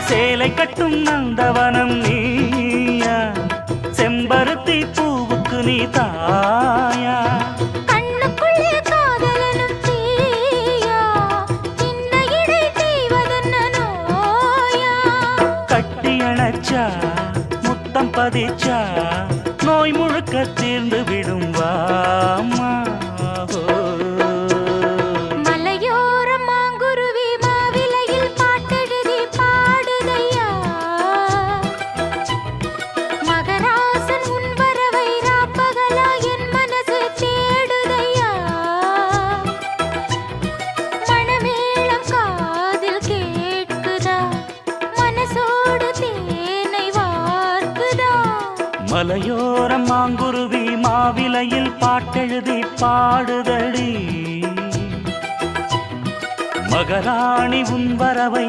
சேலை கட்டும் நந்தவனம் நீயா, செம்பருத்தி பூவுக்கு நீ தாயா. கண்ணுக்குள்ளே காதலனும் தீயா, சின்ன இடை செய்வதென்ன நோயா. கட்டி அணைச்சா முத்தம் பதிச்சா நோய் முழுக்க தீர்ந்து விடும் வாமா. மலையோரம் மாங்குருவி மாவிலையில் பாட்டெழுதி பாடுதையா, மகராசன் உன் வரவை ராப்பகலா என் மனசு தேடுதையா. மணமேளம் காதில் கேட்குதா, மனசோடு தேனை வார்க்குதா. மலையோரம் மாங்குருவி மாவிலையில் பாட்டெழுதி பாடுதடி, மகராணி உன் வரவை